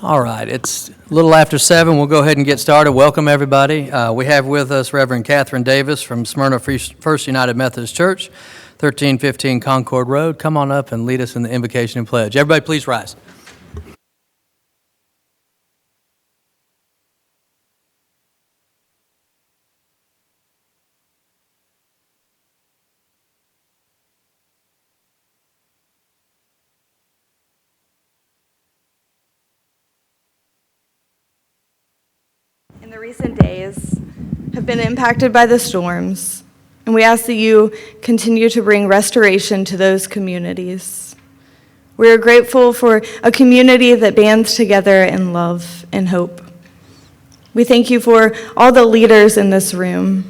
All right, it's a little after 7. We'll go ahead and get started. Welcome, everybody. We have with us Reverend Catherine Davis from Smyrna First United Methodist Church, 1315 Concord Road. Come on up and lead us in the invocation and pledge. Everybody, please rise. In the recent days have been impacted by the storms, and we ask that you continue to bring restoration to those communities. We are grateful for a community that bands together in love and hope. We thank you for all the leaders in this room.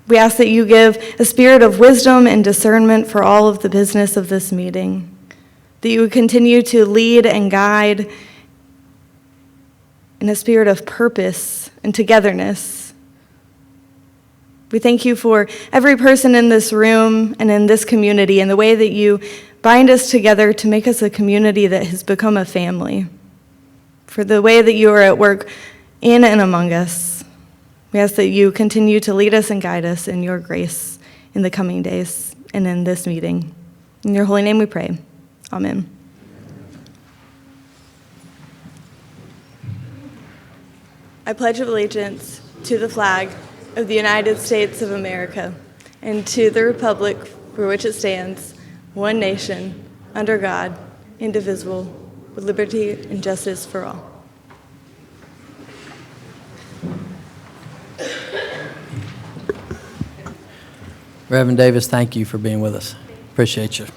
We ask that you give a spirit of wisdom and discernment for all of the business of this meeting, that you would continue to lead and guide in a spirit of purpose and togetherness. We thank you for every person in this room and in this community and the way that you bind us together to make us a community that has become a family. For the way that you are at work in and among us, we ask that you continue to lead us and guide us in your grace in the coming days and in this meeting. In your holy name we pray. Amen. I pledge allegiance to the flag of the United States of America and to the republic for which it stands, one nation, under God, indivisible, with liberty and justice for all. Reverend Davis, thank you for being with us. Appreciate you.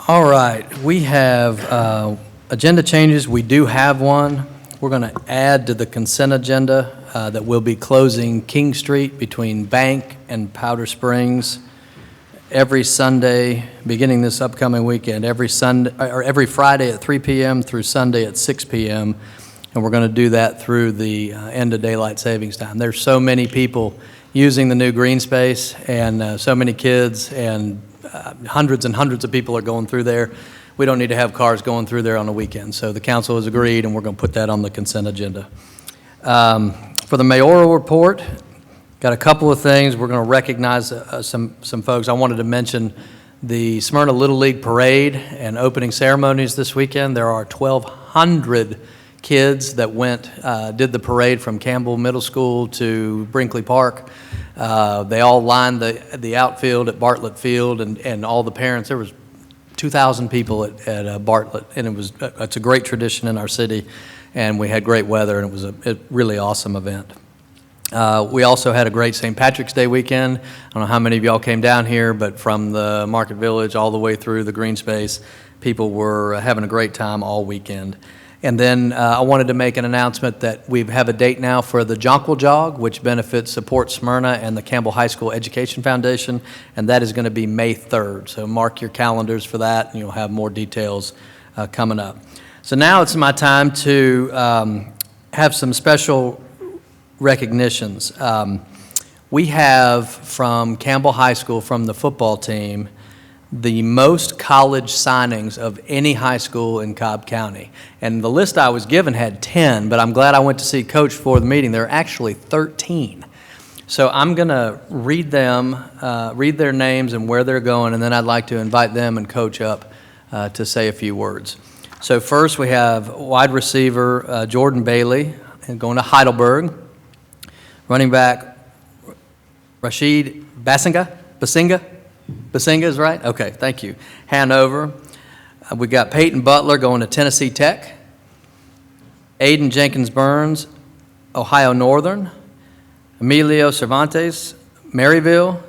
All right, we have agenda changes. We do have one. We're going to add to the consent agenda that we'll be closing King Street between Bank and Powder Springs every Sunday, beginning this upcoming weekend, every Friday at 3 p.m. through Sunday at 6 p.m. And we're going to do that through the end of daylight savings time. There's so many people using the new green space, and so many kids, and hundreds and hundreds of people are going through there. We don't need to have cars going through there on the weekend. So the council has agreed, and we're going to put that on the consent agenda. For the mayoral report, got a couple of things. We're going to recognize some folks. I wanted to mention the Smyrna Little League Parade and opening ceremonies this weekend. There are 1,200 kids that did the parade from Campbell Middle School to Brinkley Park. They all lined the outfield at Bartlett Field, and all the parents. There was 2,000 people at Bartlett, and it's a great tradition in our city, and we had great weather, and it was a really awesome event. We also had a great St. Patrick's Day weekend. I don't know how many of y'all came down here, but from the Market Village all the way through the green space, people were having a great time all weekend. And then I wanted to make an announcement that we have a date now for the Jonquil Jog, which benefits Support Smyrna and the Campbell High School Education Foundation, and that is going to be May 3rd. So mark your calendars for that, and you'll have more details coming up. So now it's my time to have some special recognitions. We have from Campbell High School, from the football team, the most college signings of any high school in Cobb County. And the list I was given had 10, but I'm glad I went to see Coach for the meeting. There are actually 13. So I'm going to read their names and where they're going, and then I'd like to invite them and Coach up to say a few words. So first we have wide receiver Jordan Bailey, going to Heidelberg. Running back Rashid Basinga is right? Okay, thank you. Hanover. We got Peyton Butler going to Tennessee Tech. Aiden Jenkins Burns, Ohio Northern. Emilio Cervantes, Maryville.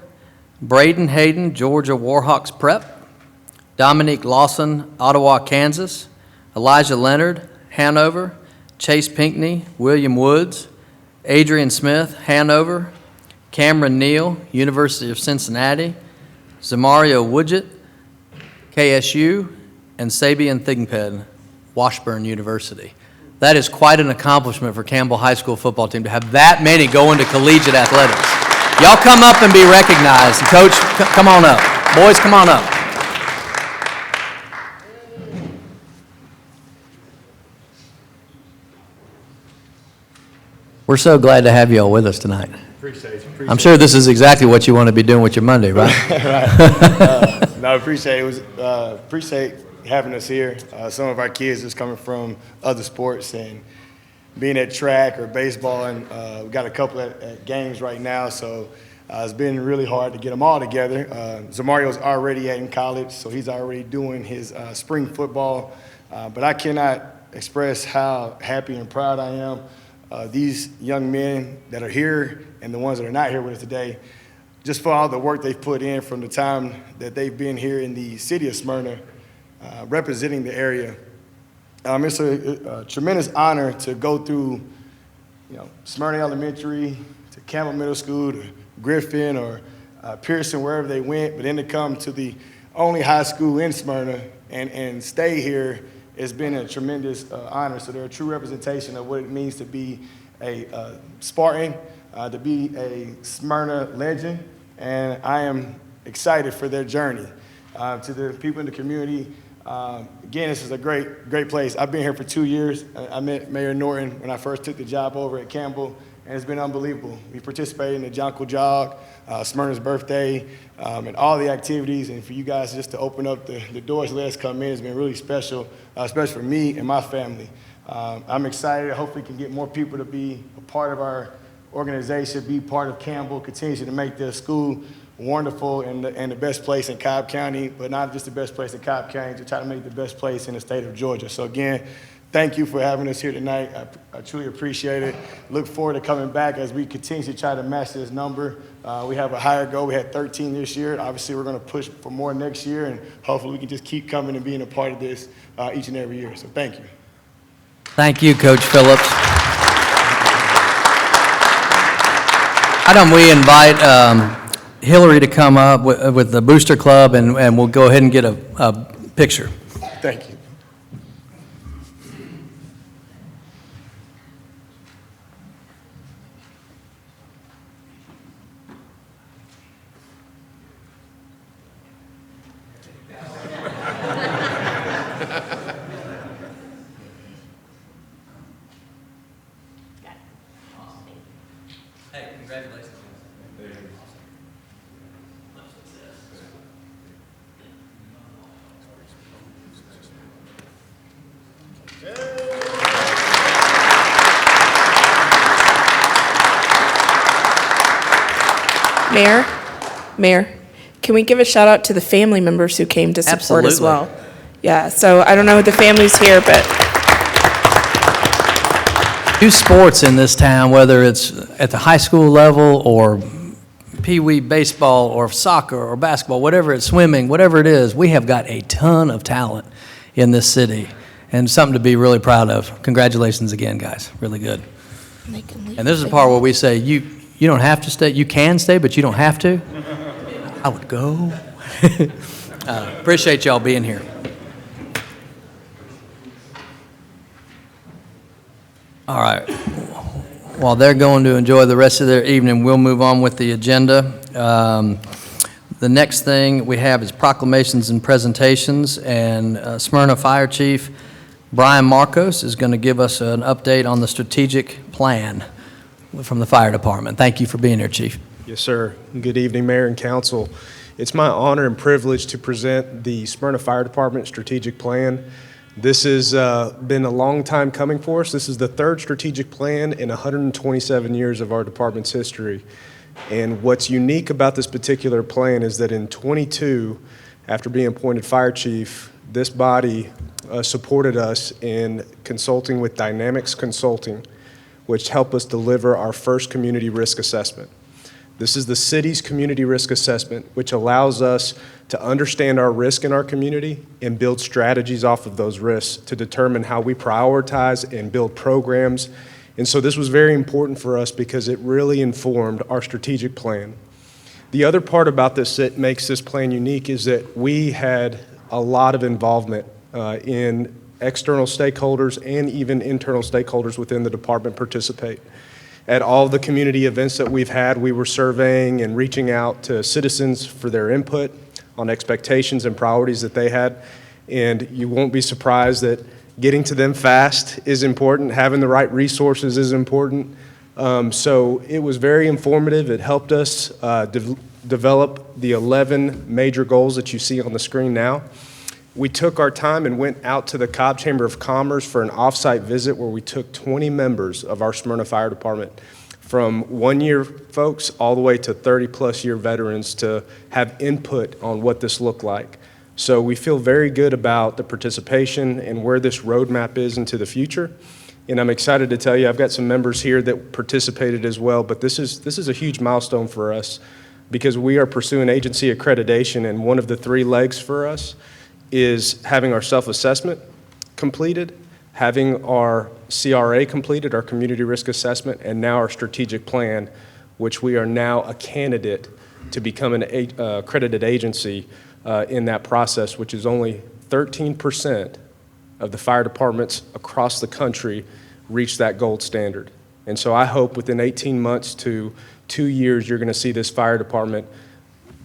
Braden Hayden, Georgia Warhawks Prep. Dominique Lawson, Ottawa, Kansas. Elijah Leonard, Hanover. Chase Pinckney, William Woods. Adrian Smith, Hanover. Cameron Neal, University of Cincinnati. Zamario Woodgett, KSU, and Sabian Thigpen, Washburn University. That is quite an accomplishment for Campbell High School football team to have that many go into collegiate athletics. Y'all come up and be recognized. Coach, come on up. Boys, come on up. We're so glad to have you all with us tonight. Appreciate you. I'm sure this is exactly what you want to be doing with your Monday, right? Right. No, appreciate having us here. Some of our kids just coming from other sports and being at track or baseball, and we got a couple at games right now, so it's been really hard to get them all together. Zamario's already in college, so he's already doing his spring football, but I cannot express how happy and proud I am. These young men that are here and the ones that are not here with us today, just for all the work they've put in from the time that they've been here in the city of Smyrna, representing the area. It's a tremendous honor to go through, Smyrna Elementary to Campbell Middle School to Griffin or Pearson, wherever they went, but then to come to the only high school in Smyrna and stay here. It's been a tremendous honor. So they're a true representation of what it means to be a Spartan, to be a Smyrna legend, and I am excited for their journey. To the people in the community, again, this is a great place. I've been here for 2 years. I met Mayor Norton when I first took the job over at Campbell, and it's been unbelievable. We participated in the Jonquil Jog, Smyrna's birthday, and all the activities, and for you guys just to open up the doors and let us come in has been really special, especially for me and my family. I'm excited. Hopefully we can get more people to be a part of our organization, be part of Campbell, continue to make the school wonderful and the best place in Cobb County, but not just the best place in Cobb County, to try to make the best place in the state of Georgia. So again, thank you for having us here tonight. I truly appreciate it. Look forward to coming back as we continue to try to match this number. We have a higher goal. We had 13 this year. Obviously, we're going to push for more next year, and hopefully we can just keep coming and being a part of this each and every year. So thank you. Thank you, Coach Phillips. Why don't we invite Hillary to come up with the Booster Club, and we'll go ahead and get a picture. Thank you. Hey, congratulations. Mayor, can we give a shout out to the family members who came to support as Absolutely. well? Yeah, so I don't know the families here, but Do sports in this town, whether it's at the high school level or pee-wee baseball or soccer or basketball, whatever it's swimming, whatever it is, we have got a ton of talent in this city and something to be really proud of. Congratulations again, guys. Really good. And this is the part where we say, you don't have to stay. You can stay, but you don't have to. I would go. Appreciate y'all being here. All right. While they're going to enjoy the rest of their evening, we'll move on with the agenda. The next thing we have is proclamations and presentations, and Smyrna Fire Chief Brian Marcos is going to give us an update on the strategic plan from the fire department. Thank you for being here, Chief. Yes, sir. Good evening, Mayor and Council. It's my honor and privilege to present the Smyrna Fire Department strategic plan. This has been a long time coming for us. This is the third strategic plan in 127 years of our department's history. And what's unique about this particular plan is that in 22, after being appointed fire chief, this body supported us in consulting with Dynamics Consulting, which helped us deliver our first community risk assessment. This is the city's community risk assessment, which allows us to understand our risk in our community and build strategies off of those risks to determine how we prioritize and build programs. And so this was very important for us because it really informed our strategic plan. The other part about this that makes this plan unique is that we had a lot of involvement in external stakeholders and even internal stakeholders within the department participate. At all the community events that we've had, we were surveying and reaching out to citizens for their input on expectations and priorities that they had. And you won't be surprised that getting to them fast is important, having the right resources is important, So it was very informative. It helped us develop the 11 major goals that you see on the screen now. We took our time and went out to the Cobb Chamber of Commerce for an off-site visit where we took 20 members of our Smyrna Fire Department, from one-year folks all the way to 30-plus-year veterans, to have input on what this looked like. So we feel very good about the participation and where this roadmap is into the future. And I'm excited to tell you, I've got some members here that participated as well, but this is a huge milestone for us because we are pursuing agency accreditation, and one of the 3 legs for us is having our self-assessment completed, having our CRA completed, our community risk assessment, and now our strategic plan, which we are now a candidate to become an accredited agency in that process, which is only 13% of the fire departments across the country reach that gold standard. And so I hope within 18 months to 2 years, you're going to see this fire department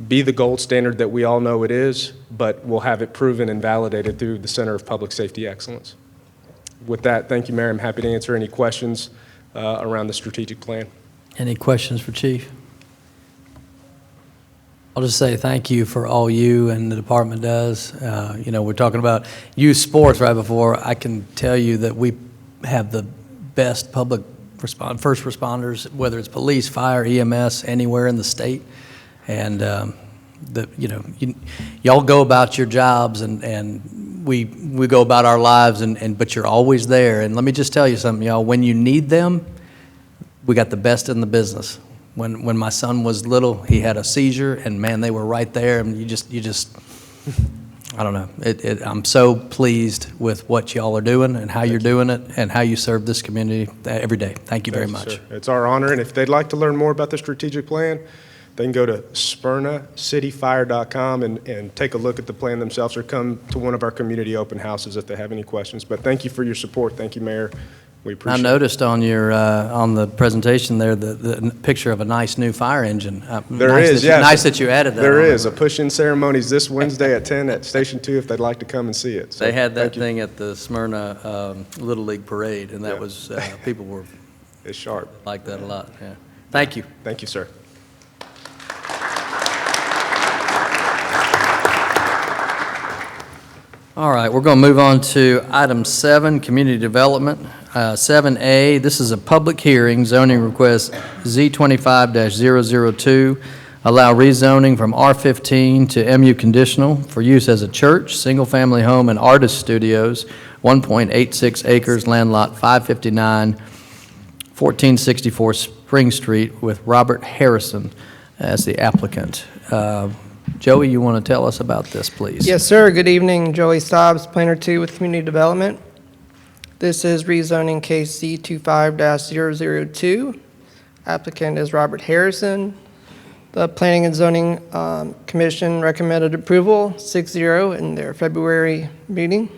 be the gold standard that we all know it is, but we'll have it proven and validated through the Center of Public Safety Excellence. With that, thank you, Mayor. I'm happy to answer any questions around the strategic plan. Any questions for Chief? I'll just say thank you for all you and the department does. We're talking about youth sports right before. I can tell you that we have the best first responders, whether it's police, fire, EMS, anywhere in the state. And y'all go about your jobs, and we go about our lives, but you're always there. And let me just tell you something, y'all. When you need them, we got the best in the business. When my son was little, he had a seizure, and man, they were right there. And you just, I don't know. I'm so pleased with what y'all are doing and how you're doing it and how you serve this community every day. Thank you very much. Sir. It's our honor. And if they'd like to learn more about the strategic plan, they can go to smyrnacityfire.com and take a look at the plan themselves, or come to one of our community open houses if they have any questions. But thank you for your support. Thank you, Mayor. We appreciate it. I noticed on your on the presentation there the picture of a nice new fire engine. Nice that you added that. There is a push-in ceremonies this Wednesday at 10 at Station 2 if they'd like to come and see it. So they had that thing at the Smyrna Little League Parade, and that was people were it's sharp. Like that a lot. Yeah. Thank you. Thank you, sir. All right, we're going to move on to item 7, community development. 7A, this is a public hearing, zoning request Z25-002, allow rezoning from R15 to MU conditional for use as a church, single-family home, and artist studios, 1.86 acres, land lot 559, 1464 Spring Street, with Robert Harrison as the applicant. Joey, you want to tell us about this, please? Yes, sir. Good evening. Joey Stobbs, Planner 2 with Community Development. This is rezoning case C25-002. Applicant is Robert Harrison. The Planning and Zoning Commission recommended approval 6-0 in their February meeting.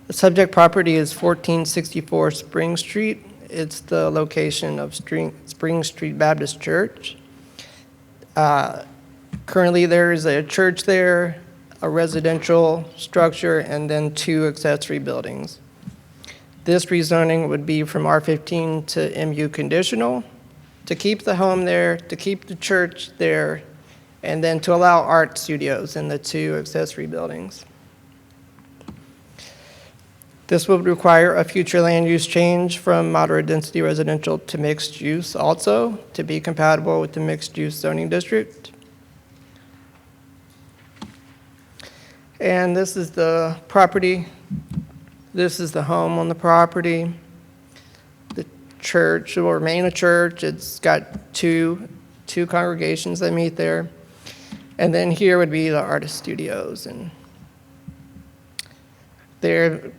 The subject property is 1464 Spring Street. It's the location of Spring Street Baptist Church. Currently, there is a church there, a residential structure, and then 2 accessory buildings. This rezoning would be from R15 to MU conditional, to keep the home there, to keep the church there, and then to allow art studios in the 2 accessory buildings. This would require a future land use change from moderate density residential to mixed use also, to be compatible with the mixed use zoning district. And this is the property. This is the home on the property. The church will remain a church. It's got two congregations that meet there. And then here would be the artist studios. And they're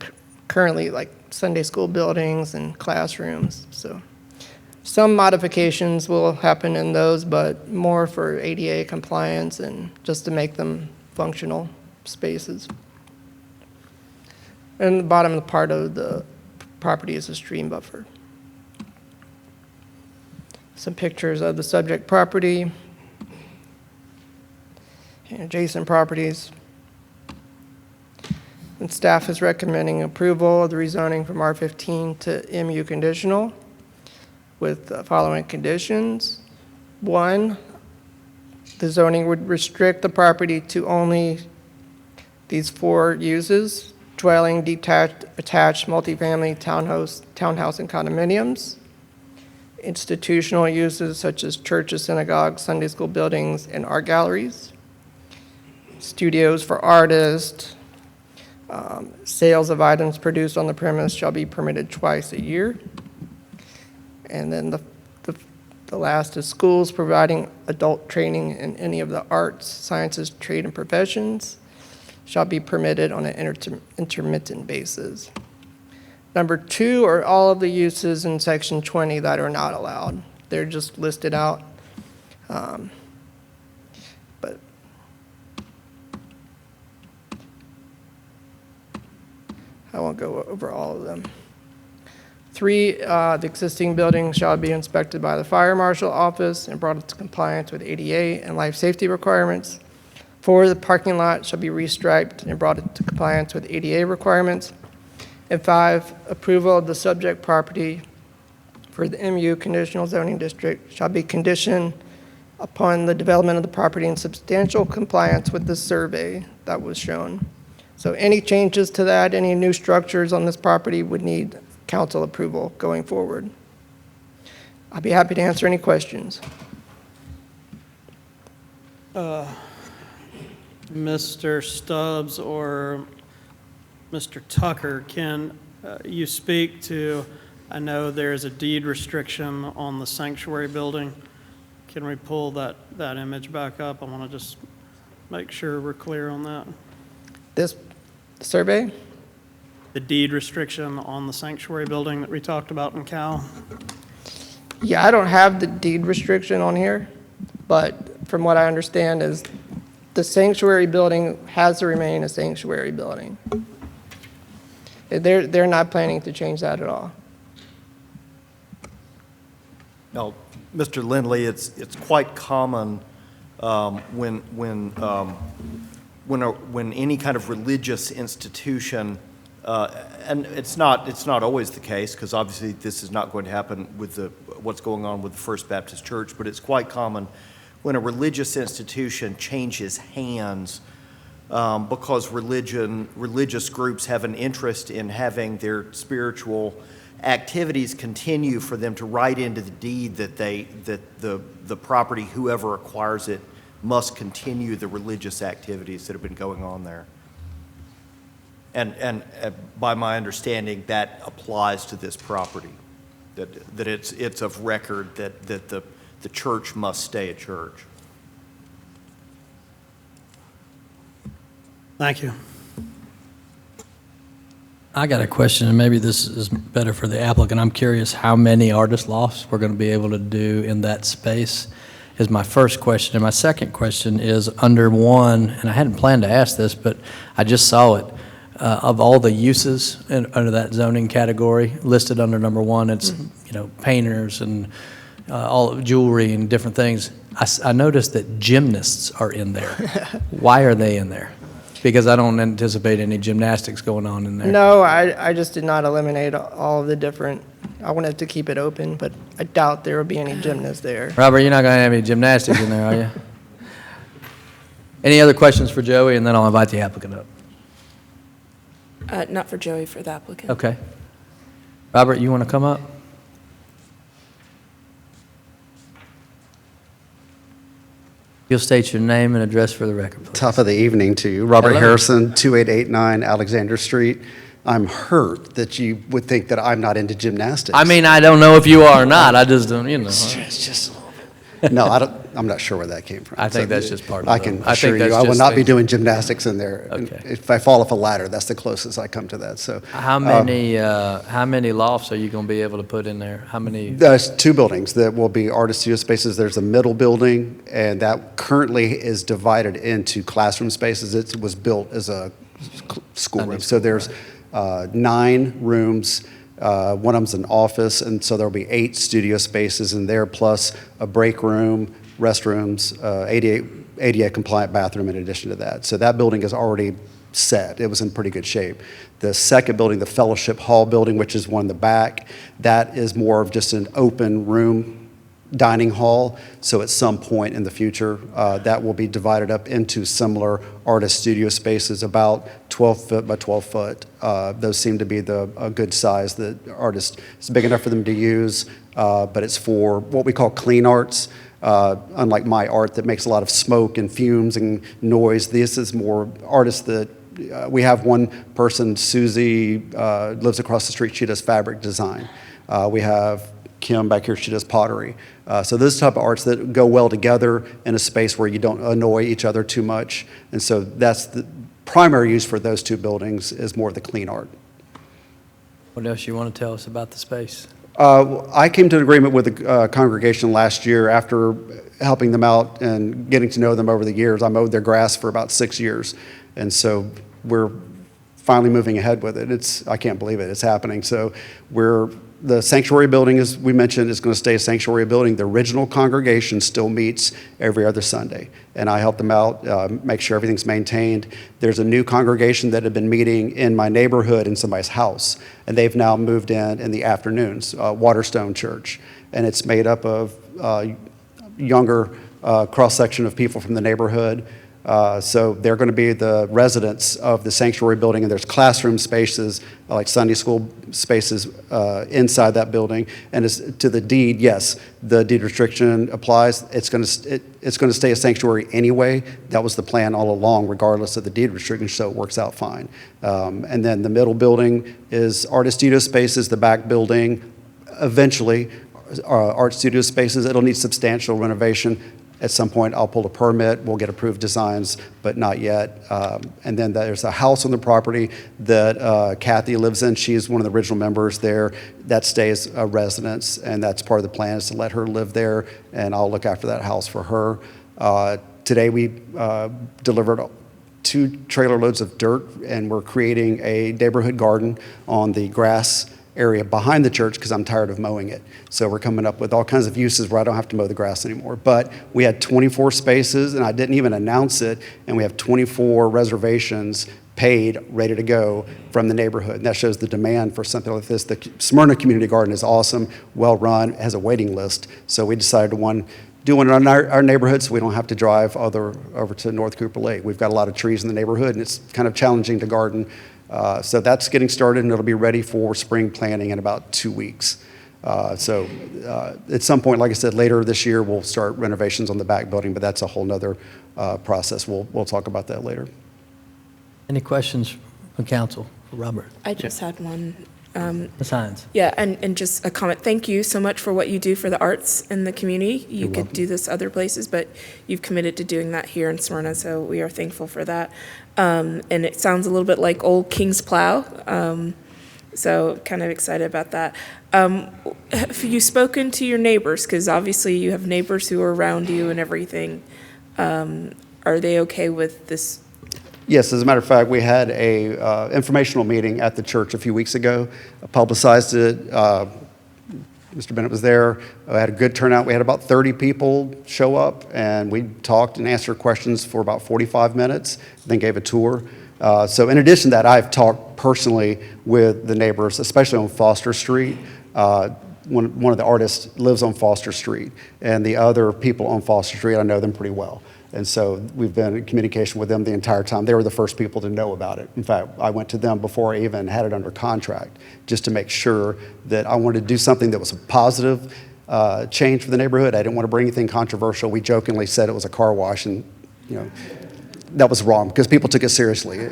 currently like Sunday school buildings and classrooms. So some modifications will happen in those, but more for ADA compliance and just to make them functional spaces. And the bottom part of the property is a stream buffer. Some pictures of the subject property and adjacent properties. And staff is recommending approval of the rezoning from R15 to MU conditional. with the following conditions. One, the zoning would restrict the property to only these 4 uses: dwelling, detached, attached, multifamily, townhouse, and condominiums. Institutional uses such as churches, synagogues, Sunday school buildings, and art galleries. Studios for artists. Sales of items produced on the premise shall be permitted twice a year. And then the last is schools providing adult training in any of the arts, sciences, trade, and professions shall be permitted on an intermittent basis. Number 2 are all of the uses in section 20 that are not allowed. They're just listed out. But I won't go over all of them. 3, the existing building shall be inspected by the fire marshal office and brought into compliance with ADA and life safety requirements. 4, the parking lot shall be restriped and brought into compliance with ADA requirements. And 5, approval of the subject property for the MU conditional zoning district shall be conditioned upon the development of the property in substantial compliance with the survey that was shown. So any changes to that, any new structures on this property would need council approval going forward. I'll be happy to answer any questions. Mr. Stubbs or Mr. Tucker, can you speak to, I know there's a deed restriction on the sanctuary building. Can we pull that image back up? I want to just make sure we're clear on that. This survey? The deed restriction on the sanctuary building that we talked about in Cal? Yeah, I don't have the deed restriction on here, but from what I understand is the sanctuary building has to remain a sanctuary building. They're not planning to change that at all. Now, Mr. Lindley, it's quite common when any kind of religious institution, and it's not always the case, because obviously this is not going to happen with what's going on with the First Baptist Church, but it's quite common when a religious institution changes hands because religious groups have an interest in having their spiritual activities continue, for them to write into the deed that the property, whoever acquires it, must continue the religious activities that have been going on there. And by my understanding, that applies to this property, that it's of record that the church must stay a church. Thank you. I got a question, and maybe this is better for the applicant. I'm curious how many artist lofts we're going to be able to do in that space is my first question. And my second question is under 1, and I hadn't planned to ask this, but I just saw it. Of all the uses under that zoning category listed under number 1, it's painters and all jewelry and different things. I noticed that gymnasts are in there. Why are they in there? Because I don't anticipate any gymnastics going on in there. No, I just did not eliminate all of the different, I wanted to keep it open, but I doubt there will be any gymnasts there. Robert, you're not going to have any gymnastics in there, are you? Any other questions for Joey, and then I'll invite the applicant up. Not for Joey, for the applicant. Okay. Robert, you want to come up? You'll state your name and address for the record, please. Top of the evening to you. Robert Hello. Harrison, 2889 Alexander Street. I'm hurt that you would think that I'm not into gymnastics. I mean, I don't know if you are or not. I just don't, It's just a little bit. No, I'm not sure where that came from. I think that's just part of I it. can I assure think you, that's I will just not be things- doing gymnastics in there. Okay. If I fall off a ladder, that's the closest I come to that. So How many lofts are you going to be able to put in there? How many? there's 2 buildings that will be artist studio spaces. There's a middle building, and that currently is divided into classroom spaces. It was built as a schoolroom. So there's 9 rooms. One of them's an office, and so there'll be 8 studio spaces in there, plus a break room, restrooms, ADA compliant bathroom in addition to that. So that building is already set. It was in pretty good shape. The second building, the Fellowship Hall building, which is one in the back, that is more of just an open room dining hall. So at some point in the future, that will be divided up into similar artist studio spaces, about 12 foot by 12 foot. Those seem to be a good size. The artist, it's big enough for them to use, but it's for what we call clean arts. Unlike my art that makes a lot of smoke and fumes and noise, this is more artists that we have one person, Susie, lives across the street. She does fabric design. We have Kim back here. She does pottery. So those type of arts that go well together in a space where you don't annoy each other too much. And so that's the primary use for those two buildings is more the clean art. What else you want to tell us about the space? I came to an agreement with the congregation last year after helping them out and getting to know them over the years. I mowed their grass for about 6 years. And so we're finally moving ahead with it. I can't believe it. It's happening. So the sanctuary building, as we mentioned, is going to stay a sanctuary building. The original congregation still meets every other Sunday. And I help them out, make sure everything's maintained. There's a new congregation that had been meeting in my neighborhood in somebody's house. And they've now moved in the afternoons, Waterstone Church. And it's made up of younger cross-section of people from the neighborhood. So they're going to be the residents of the sanctuary building, and there's classroom spaces, like Sunday school spaces inside that building. And as to the deed, yes, the deed restriction applies. It's going to stay a sanctuary anyway. That was the plan all along, regardless of the deed restriction, so it works out fine. And then the middle building is artist studio spaces. The back building, eventually, art studio spaces. It'll need substantial renovation. At some point, I'll pull a permit, we'll get approved designs, but not yet. And then there's a house on the property that Kathy lives in. She's one of the original members there. That stays a residence, and that's part of the plan is to let her live there, and I'll look after that house for her. Today, we delivered 2 trailer loads of dirt, and we're creating a neighborhood garden on the grass area behind the church because I'm tired of mowing it. So we're coming up with all kinds of uses where I don't have to mow the grass anymore. But we had 24 spaces, and I didn't even announce it, and we have 24 reservations paid, ready to go from the neighborhood. And that shows the demand for something like this. The Smyrna Community Garden is awesome, well-run, has a waiting list. So we decided to do one in our neighborhood so we don't have to drive over to North Cooper Lake. We've got a lot of trees in the neighborhood, and it's kind of challenging to garden. So that's getting started, and it'll be ready for spring planting in about 2 weeks. So at some point, like I said, later this year, we'll start renovations on the back building, but that's a whole nother process. We'll talk about that later. Any questions from council for Robert? I just had one. Ms. Hines? Yeah, and just a comment. Thank you so much for what you do for the arts in the community. You could do this other places, but you've committed to doing that here in Smyrna, so we are thankful for that. And it sounds a little bit like old King's Plow, so kind of excited about that. Have you spoken to your neighbors? Because obviously you have neighbors who are around you and everything. Are they okay with this? Yes, as a matter of fact, we had a informational meeting at the church a few weeks ago, publicized it. Mr. Bennett was there. I had a good turnout. We had about 30 people show up, and we talked and answered questions for about 45 minutes, then gave a tour. So in addition to that, I've talked personally with the neighbors, especially on Foster Street. One of the artists lives on Foster Street, and the other people on Foster Street, I know them pretty well. And so we've been in communication with them the entire time. They were the first people to know about it. In fact, I went to them before I even had it under contract, just to make sure that I wanted to do something that was a positive change for the neighborhood. I didn't want to bring anything controversial. We jokingly said it was a car wash, and that was wrong because people took it seriously.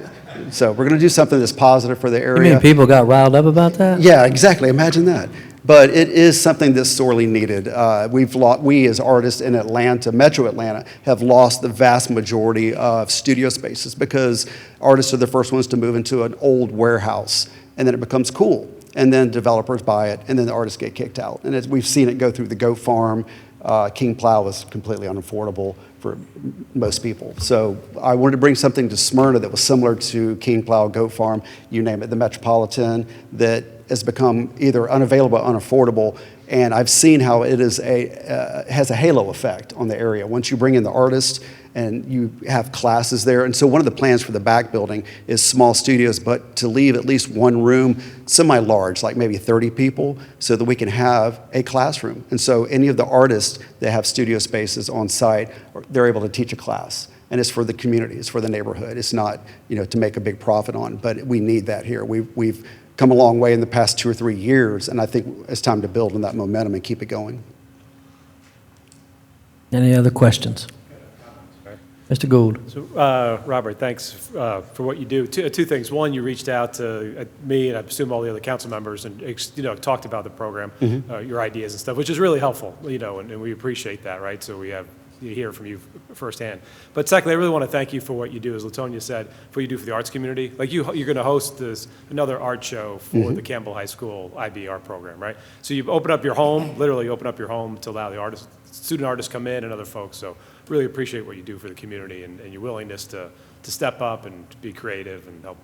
So we're going to do something that's positive for the area. You mean people got riled up about that? Yeah, exactly. Imagine that. But it is something that's sorely needed. We as artists in Atlanta, Metro Atlanta, have lost the vast majority of studio spaces because artists are the first ones to move into an old warehouse, and then it becomes cool. And then developers buy it, and then the artists get kicked out. And we've seen it go through the goat farm. King Plow was completely unaffordable for most people. So I wanted to bring something to Smyrna that was similar to King Plow, Goat Farm, you name it, the Metropolitan, that has become either unavailable or unaffordable. And I've seen how it is has a halo effect on the area. Once you bring in the artists and you have classes there. And so one of the plans for the back building is small studios, but to leave at least one room, semi-large, like maybe 30 people, so that we can have a classroom. And so any of the artists that have studio spaces on site, they're able to teach a class. And it's for the community, it's for the neighborhood. It's not, to make a big profit on, but we need that here. We've come a long way in the past 2 or 3 years, and I think it's time to build on that momentum and keep it going. Any other questions? Mr. Gould. So, Robert, thanks for what you do. Two things. One, you reached out to me, and I assume all the other council members, and talked about the program, your ideas and stuff, which is really helpful. And we appreciate that, right? So you hear from you firsthand. But secondly, I really want to thank you for what you do, as LaTonya said, for what you do for the arts community. Like you're going to host another art show for the Campbell High School IB art program, right? So you open up your home, literally open up your home to allow the student artists come in and other folks. So really appreciate what you do for the community and your willingness to step up and to be creative and help,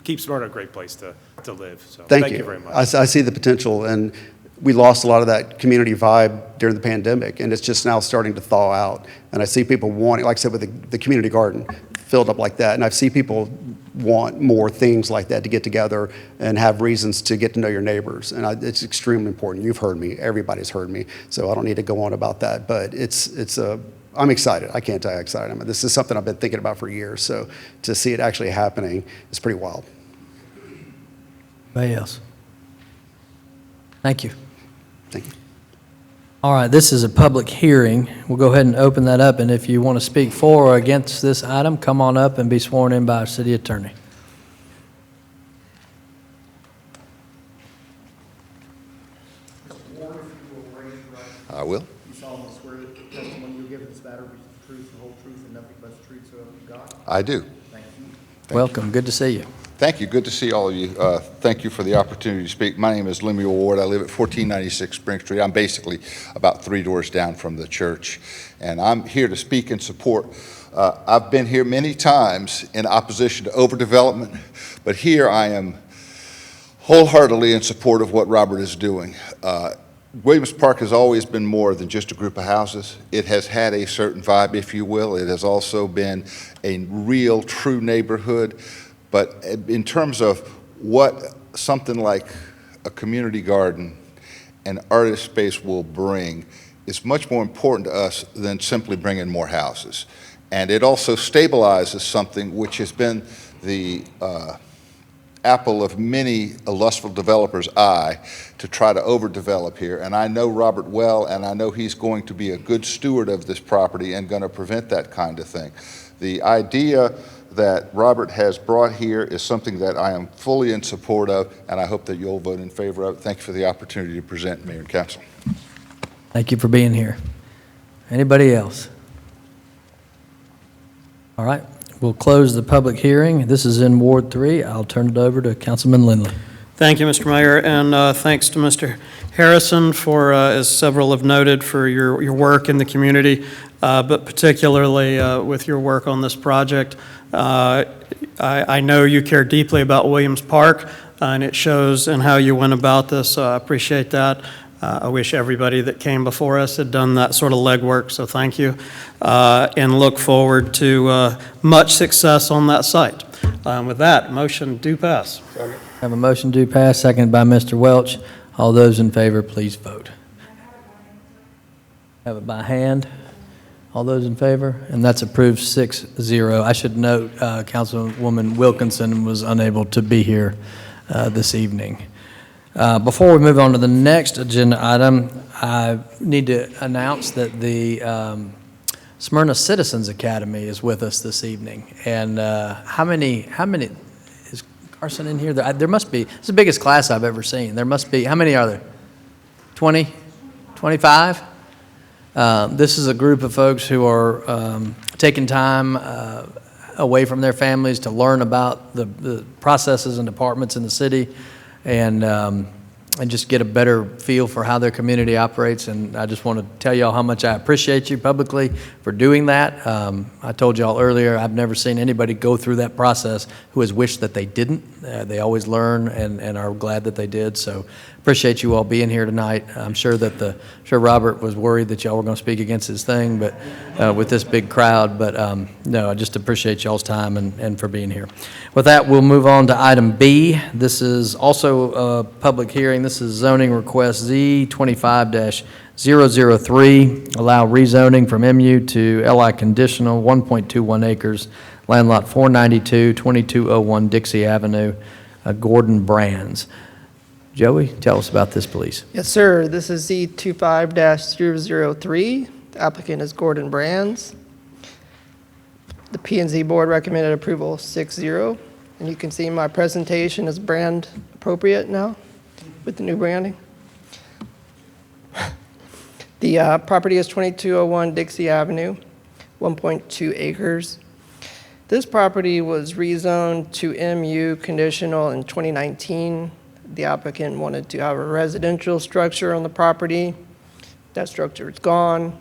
keep Smyrna a great place to live. So thank you very much. I see the potential, and we lost a lot of that community vibe during the pandemic, and it's just now starting to thaw out. And I see people wanting, like I said, with the community garden filled up like that, and I see people want more things like that to get together and have reasons to get to know your neighbors. And it's extremely important. You've heard me. Everybody's heard me. So I don't need to go on about that. But I'm excited. I can't tell you how excited I am. This is something I've been thinking about for years. So to see it actually happening is pretty wild. Anybody else? Thank you. Thank you. All right, this is a public hearing. We'll go ahead and open that up, and if you want to speak for or against this item, come on up and be sworn in by our city attorney. I will. You solemnly swear that the testimony you give in this matter will be the truth, the whole truth, and nothing but the truth, so help you God? I do. Thank you. Welcome, good to see you. Thank you. Good to see all of you. Thank you for the opportunity to speak. My name is Lemuel Ward. I live at 1496 Spring Street. I'm basically about 3 doors down from the church, and I'm here to speak in support. I've been here many times in opposition to overdevelopment, but here I am wholeheartedly in support of what Robert is doing. Williams Park has always been more than just a group of houses. It has had a certain vibe, if you will. It has also been a real, true neighborhood. But in terms of what something like a community garden and artist space will bring, is much more important to us than simply bringing more houses. And it also stabilizes something which has been the apple of many a lustful developer's eye to try to overdevelop here. And I know Robert well, and I know he's going to be a good steward of this property and going to prevent that kind of thing. The idea that Robert has brought here is something that I am fully in support of, and I hope that you'll vote in favor of it. Thank you for the opportunity to present, Mayor and Council. Thank you for being here. Anybody else? All right, we'll close the public hearing. This is in Ward 3. I'll turn it over to Councilman Lindley. Thank you, Mr. Mayor, and thanks to Mr. Harrison for, as several have noted, for your work in the community, but particularly with your work on this project. I know you care deeply about Williams Park, and it shows in how you went about this, so I appreciate that. I wish everybody that came before us had done that sort of legwork, so thank you, and look forward to much success on that site. With that, motion do pass. Have a motion to pass, seconded by Mr. Welch. All those in favor, please vote. Have it by hand. All those in favor? And that's approved 6-0. I should note Councilwoman Wilkinson was unable to be here this evening. Before we move on to the next agenda item, I need to announce that the Smyrna Citizens Academy is with us this evening. And how many, is Carson in here? There must be, it's the biggest class I've ever seen. There must be, how many are there? 20? 25? This is a group of folks who are taking time away from their families to learn about the processes and departments in the city. And and just get a better feel for how their community operates. And I just want to tell y'all how much I appreciate you publicly for doing that. I told y'all earlier, I've never seen anybody go through that process who has wished that they didn't. They always learn and are glad that they did. So appreciate you all being here tonight. I'm sure that Robert was worried that y'all were going to speak against his thing, but with this big crowd. But no, I just appreciate y'all's time and for being here. With that, we'll move on to item B. This is also a public hearing. This is zoning request Z25-003, allow rezoning from MU to LI conditional, 1.21 acres, land lot 492, 2201 Dixie Avenue, Gordon Brands. Joey, tell us about this, please. Yes, sir. This is Z25-003. The applicant is Gordon Brands. The P&Z board recommended approval 6-0. And you can see my presentation is brand appropriate now with the new branding. The property is 2201 Dixie Avenue, 1.2 acres. This property was rezoned to MU conditional in 2019. The applicant wanted to have a residential structure on the property. That structure is gone.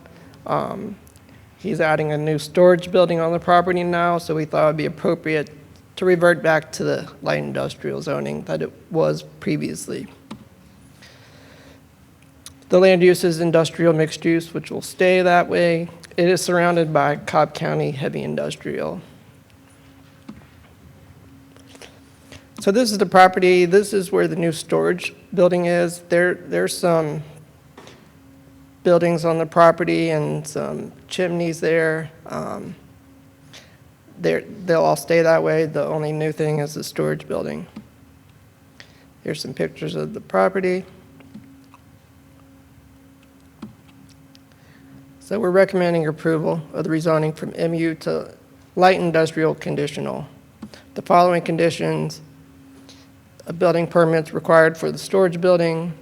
He's adding a new storage building on the property now, so we thought it would be appropriate to revert back to the light industrial zoning that it was previously. The land use is industrial mixed use, which will stay that way. It is surrounded by Cobb County heavy industrial. So this is the property. This is where the new storage building is. There's some buildings on the property and some chimneys there. They'll all stay that way. The only new thing is the storage building. Here's some pictures of the property. So we're recommending approval of the rezoning from MU to light industrial conditional. The following conditions: a building permit required for the storage building.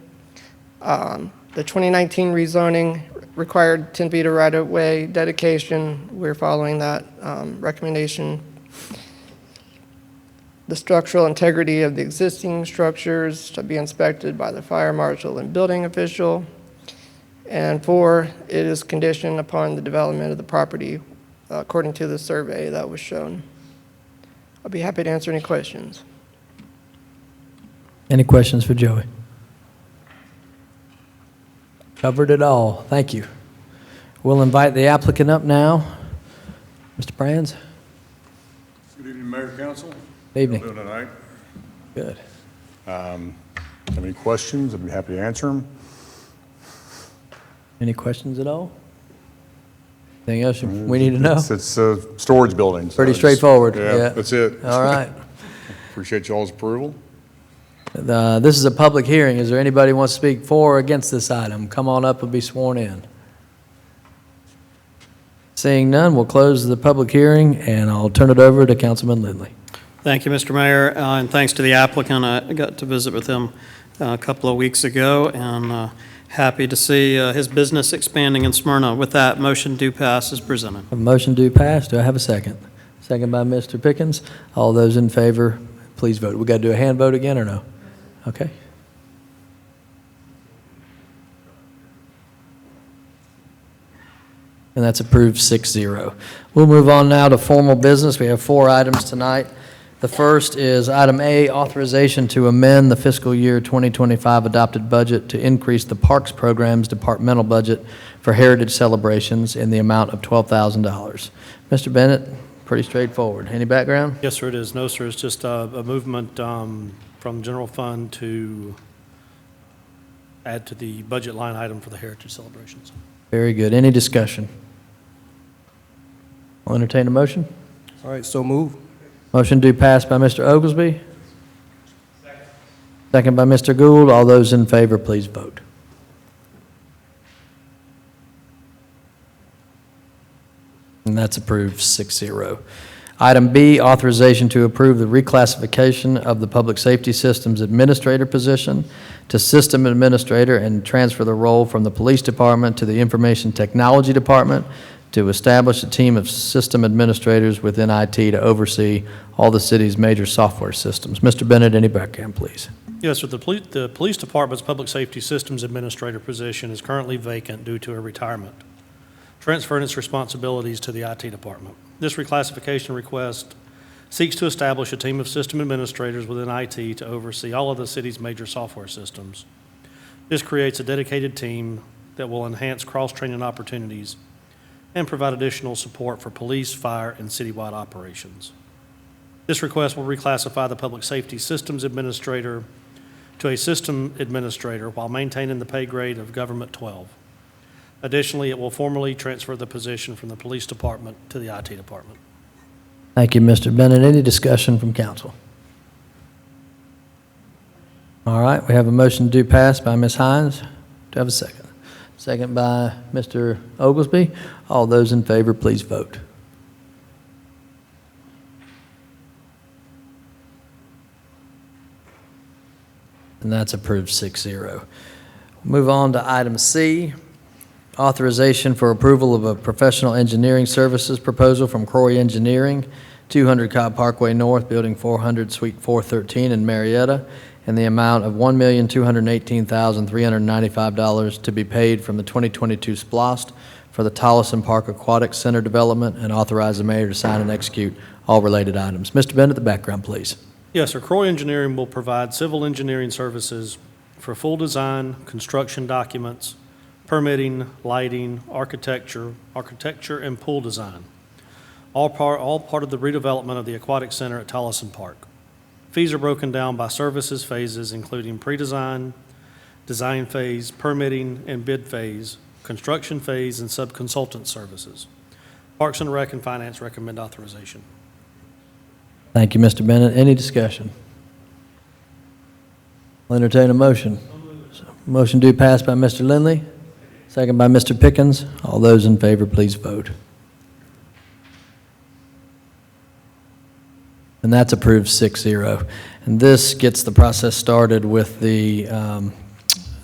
The 2019 rezoning required 10 feet of right-of-way dedication. We're following that recommendation. The structural integrity of the existing structures should be inspected by the fire marshal and building official. And 4, it is conditioned upon the development of the property according to the survey that was shown. I'll be happy to answer any questions. Any questions for Joey? Covered it all. Thank you. We'll invite the applicant up now. Mr. Brands? Good evening, Mayor, Council. Evening. How you doing tonight? Good. Have any questions? I'd be happy to answer them. Any questions at all? Anything else we need to know? It's storage buildings. Pretty straightforward. Yeah, that's it. All right. Appreciate y'all's approval. This is a public hearing. Is there anybody who wants to speak for or against this item? Come on up and be sworn in. Seeing none, we'll close the public hearing, and I'll turn it over to Councilman Lindley. Thank you, Mr. Mayor, and thanks to the applicant. I got to visit with him a couple of weeks ago, and happy to see his business expanding in Smyrna. With that, motion do pass as presented. A motion do pass. Do I have a second? Second by Mr. Pickens. All those in favor, please vote. We got to do a hand vote again or no? Okay. And that's approved 6-0. We'll move on now to formal business. We have 4 items tonight. The first is item A, authorization to amend the fiscal year 2025 adopted budget to increase the Parks Program's departmental budget for heritage celebrations in the amount of $12,000. Mr. Bennett, pretty straightforward. Any background? Yes, sir, it is. No, sir, it's just a movement from general fund to add to the budget line item for the heritage celebrations. Very good. Any discussion? I'll entertain a motion. All right, so move. Motion do pass by Mr. Oglesby. Second by Mr. Gould. All those in favor, please vote. And that's approved 6-0. Item B, authorization to approve the reclassification of the Public Safety Systems Administrator position to System Administrator and transfer the role from the Police Department to the Information Technology Department to establish a team of system administrators within IT to oversee all the city's major software systems. Mr. Bennett, any background, please? Yes, sir. The police department's public safety systems administrator position is currently vacant due to a retirement, transferring its responsibilities to the IT department. This reclassification request seeks to establish a team of system administrators within IT to oversee all of the city's major software systems. This creates a dedicated team that will enhance cross-training opportunities and provide additional support for police, fire, and citywide operations. This request will reclassify the public safety systems administrator to a system administrator while maintaining the pay grade of Government 12. Additionally, it will formally transfer the position from the police department to the IT department. Thank you, Mr. Bennett. Any discussion from council? All right, we have a motion to pass by Ms. Hines. Do I have a second? Second by Mr. Oglesby. All those in favor, please vote. And that's approved 6-0. Move on to item C, authorization for approval of a professional engineering services proposal from Croy Engineering, 200 Cobb Parkway North, Building 400, Suite 413 in Marietta, in the amount of $1,218,395 to be paid from the 2022 SPLOST for the Tolleson Park Aquatic Center development, and authorize the mayor to sign and execute all related items. Mr. Bennett, the background, please. Yes, sir. Croy Engineering will provide civil engineering services for full design, construction documents, permitting, lighting, architecture, and pool design. All part of the redevelopment of the Aquatic Center at Tolleson Park. Fees are broken down by services phases, including pre-design, design phase, permitting and bid phase, construction phase, and sub-consultant services. Parks and Rec and Finance recommend authorization. Thank you, Mr. Bennett. Any discussion? I'll entertain a motion. Motion do pass by Mr. Lindley, second by Mr. Pickens. All those in favor, please vote. And that's approved 6-0. And this gets the process started with the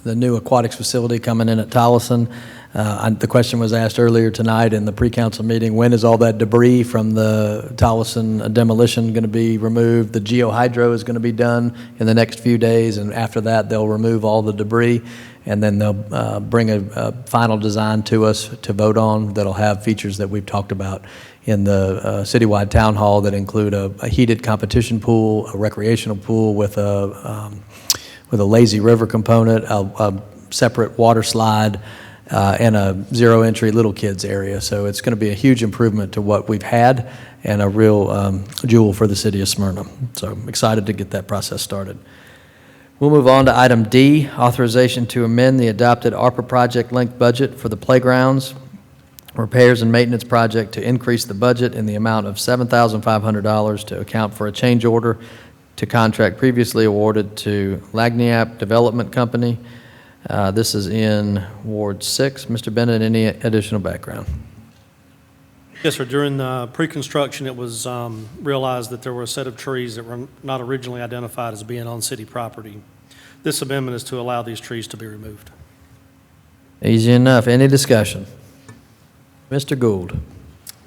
new aquatics facility coming in at Tolleson. The question was asked earlier tonight in the pre-council meeting, when is all that debris from the Tolleson demolition going to be removed? The geohydro is going to be done in the next few days, and after that, they'll remove all the debris, and then they'll bring a final design to us to vote on that'll have features that we've talked about in the citywide town hall that include a heated competition pool, a recreational pool with a lazy river component, a separate water slide, and a zero-entry little kids area. So it's going to be a huge improvement to what we've had and a real jewel for the city of Smyrna. So I'm excited to get that process started. We'll move on to item D, authorization to amend the adopted ARPA project-linked budget for the playgrounds repairs and maintenance project to increase the budget in the amount of $7,500 to account for a change order to contract previously awarded to Lagniappe Development Company. This is in Ward 6. Mr. Bennett, any additional background? Yes, sir. During the pre-construction, it was realized that there were a set of trees that were not originally identified as being on city property. This amendment is to allow these trees to be removed. Easy enough. Any discussion? Mr. Gould.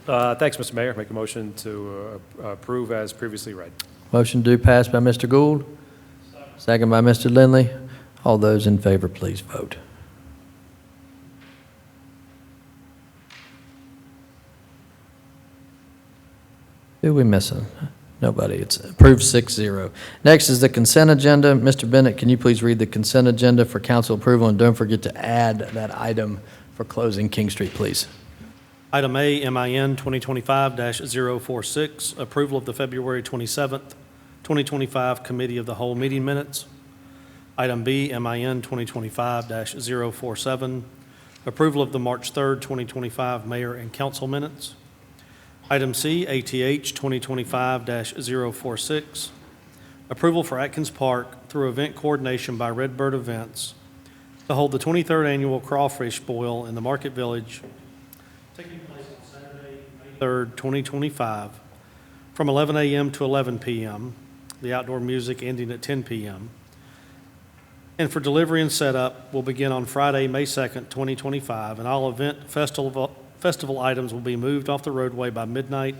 Thanks, Mr. Mayor. Make a motion to approve as previously read. Motion do pass by Mr. Gould. Second by Mr. Lindley. All those in favor, please vote. Who are we missing? Nobody. It's approved 6-0. Next is the consent agenda. Mr. Bennett, can you please read the consent agenda for council approval, and don't forget to add that item for closing King Street, please. Item A, MIN 2025-046, approval of the February 27th, 2025 Committee of the Whole meeting minutes. Item B, MIN 2025-047, approval of the March 3rd, 2025 Mayor and Council minutes. Item C, ATH 2025-046, approval for Atkins Park through event coordination by Redbird Events to hold the 23rd Annual Crawfish Boil in the Market Village, taking place on Saturday, May 3rd, 2025, from 11 a.m. to 11 p.m., the outdoor music ending at 10 p.m. And for delivery and setup will begin on Friday, May 2nd, 2025, and all event festival items will be moved off the roadway by midnight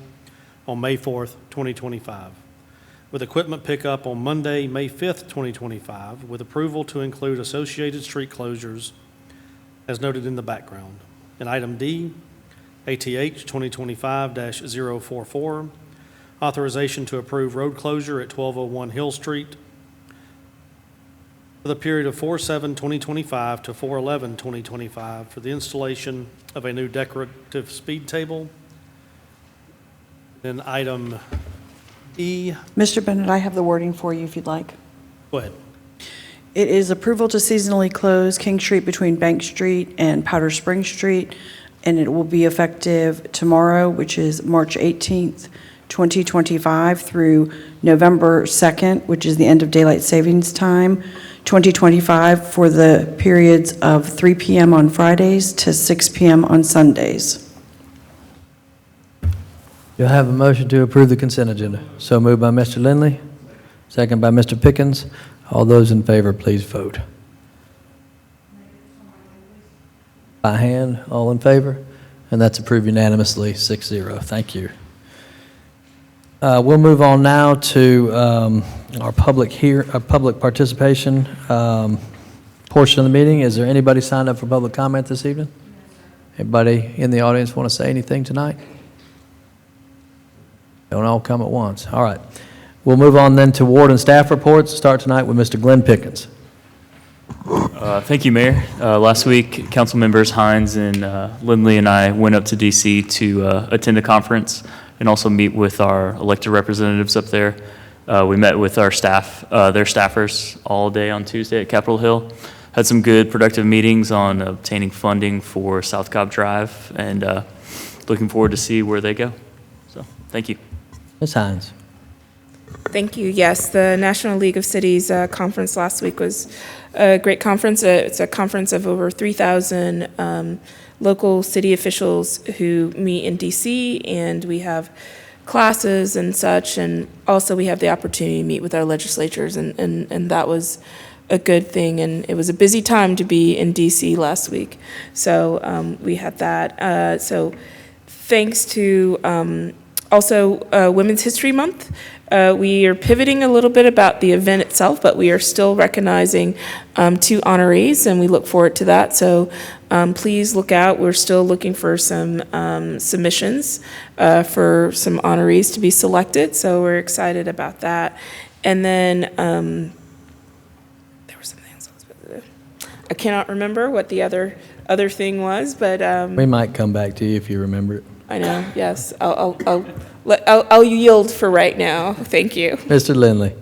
on May 4th, 2025. with equipment pickup on Monday, May 5th, 2025, with approval to include associated street closures as noted in the background. And item D, ATH 2025-044, authorization to approve road closure at 1201 Hill Street for the period of 4/7/2025 to 4/11/2025 for the installation of a new decorative speed table. Then item E, Mr. Bennett, I have the wording for you if you'd like. go ahead. It is approval to seasonally close King Street between Bank Street and Powder Spring Street, and it will be effective tomorrow, which is March 18th, 2025, through November 2nd, which is the end of daylight savings time, 2025, for the periods of 3 p.m. on Fridays to 6 p.m. on Sundays. You'll have a motion to approve the consent agenda. So moved by Mr. Lindley, second by Mr. Pickens. All those in favor, please vote. By hand, all in favor? And that's approved unanimously, 6-0. Thank you. We'll move on now to our public participation portion of the meeting. Is there anybody signed up for public comment this evening? Anybody in the audience want to say anything tonight? Don't all come at once. All right. We'll move on then to ward and staff reports. Start tonight with Mr. Glenn Pickens. Thank you, Mayor. Last week, council members Hines and Lindley and I went up to D.C. to attend a conference and also meet with our elected representatives up there. We met with our staff, their staffers, all day on Tuesday at Capitol Hill. Had some good, productive meetings on obtaining funding for South Cobb Drive, and looking forward to see where they go. So, thank you. Ms. Hines. Thank you. Yes, the National League of Cities conference last week was a great conference. It's a conference of over 3,000 local city officials who meet in DC, and we have classes and such, and also we have the opportunity to meet with our legislatures, and that was a good thing, and it was a busy time to be in DC last week. So we had that. So thanks to also Women's History Month. We are pivoting a little bit about the event itself, but we are still recognizing 2 honorees, and we look forward to that. So please look out. We're still looking for some submissions for some honorees to be selected, so we're excited about that. And then there was something else I was supposed to do. I cannot remember what the other thing was, but We might come back to you if you remember it. I know. Yes, I'll yield for right now. Thank you. Mr. Lindley.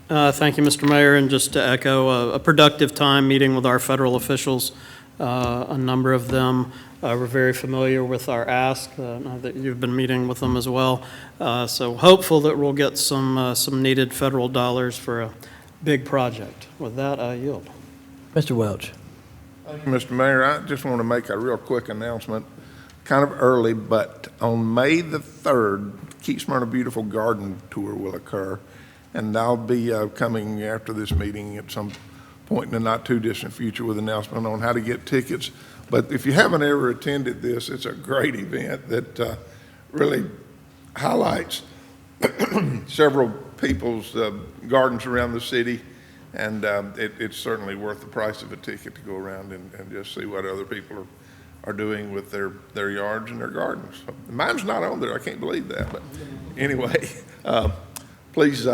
Thank you, Mr. Mayor, and just to echo, a productive time meeting with our federal officials. A number of them were very familiar with our ask. I know that you've been meeting with them as well. So hopeful that we'll get some needed federal dollars for a big project. With that, I yield. Mr. Welch. Thank you, Mr. Mayor. I just want to make a real quick announcement, kind of early, but on May the 3rd, Keep Smyrna Beautiful Garden Tour will occur, and I'll be coming after this meeting at some point in the not-too-distant future with an announcement on how to get tickets. But if you haven't ever attended this, it's a great event that really highlights several people's gardens around the city, and it's certainly worth the price of a ticket to go around and just see what other people are doing with their yards and their gardens. Mine's not on there. I can't believe that. But anyway, please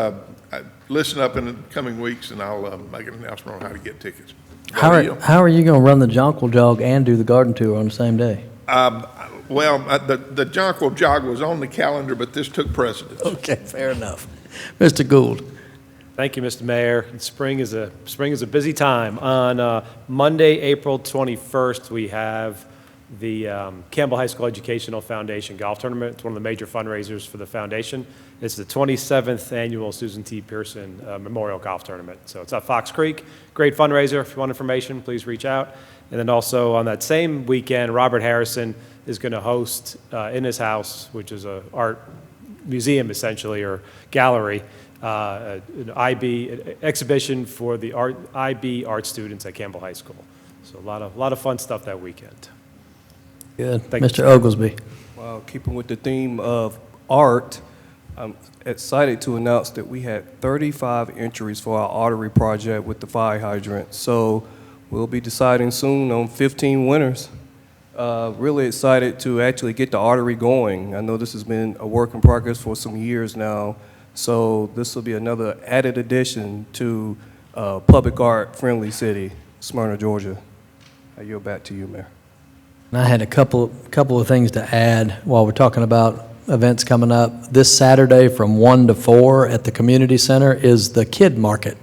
listen up in the coming weeks, and I'll make an announcement on how to get tickets. How are you going to run the Jonquil Jog and do the garden tour on the same day? Well, the Jonquil Jog was on the calendar, but this took precedence. Okay, fair enough. Mr. Gould. Thank you, Mr. Mayor. Spring is a busy time. On Monday, April 21st, we have the Campbell High School Educational Foundation Golf Tournament. It's one of the major fundraisers for the foundation. It's the 27th annual Susan T. Pearson Memorial Golf Tournament. So it's at Fox Creek. Great fundraiser. If you want information, please reach out. And then also on that same weekend, Robert Harrison is going to host in his house, which is an art museum essentially, or gallery, an IB exhibition for the IB art students at Campbell High School. So a lot of fun stuff that weekend. Good. Mr. Oglesby. Well, keeping with the theme of art, I'm excited to announce that we had 35 entries for our artery project with the fire hydrant. So we'll be deciding soon on 15 winners. Really excited to actually get the artery going. I know this has been a work in progress for some years now. So this will be another added addition to public art friendly city, Smyrna, Georgia. I yield back to you, Mayor. And I had a couple of things to add while we're talking about events coming up. This Saturday from 1 to 4 at the community center is the Kid Market.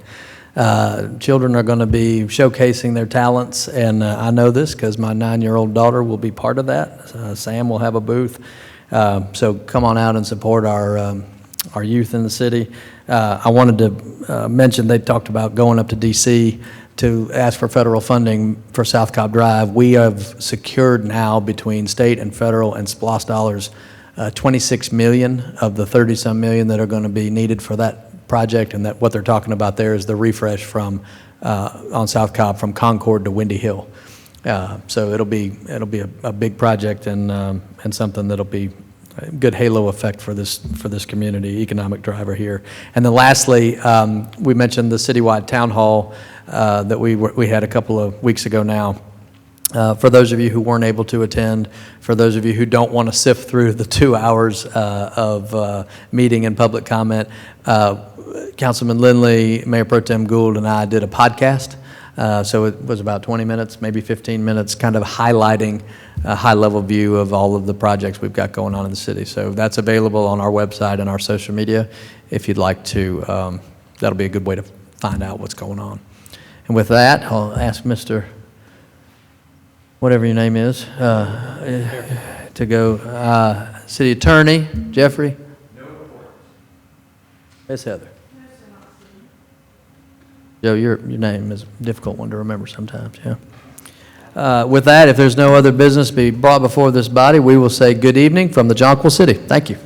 Children are going to be showcasing their talents, and I know this because my 9-year-old daughter will be part of that. Sam will have a booth. So come on out and support our youth in the city. I wanted to mention, they talked about going up to D.C. to ask for federal funding for South Cobb Drive. We have secured now between state and federal and SPLOST dollars, 26 million of the 30-some million that are going to be needed for that project, and that what they're talking about there is the refresh from on South Cobb from Concord to Windy Hill. So it'll be a big project and something that'll be a good halo effect for this community, economic driver here. And then lastly, we mentioned the citywide town hall that we had a couple of weeks ago now. For those of you who weren't able to attend, for those of you who don't want to sift through the 2 hours of meeting and public comment, Councilman Lindley, Mayor Pro Tem Gould, and I did a podcast. So it was about 20 minutes, maybe 15 minutes, kind of highlighting a high-level view of all of the projects we've got going on in the city. So that's available on our website and our social media if you'd like to. That'll be a good way to find out what's going on. And with that, I'll ask Mr. whatever your name is to go. City Attorney, Jeffrey? No. Miss Heather? Joe, your name is a difficult one to remember sometimes, yeah. With that, if there's no other business to be brought before this body, we will say good evening from the Jonquil City. Thank you.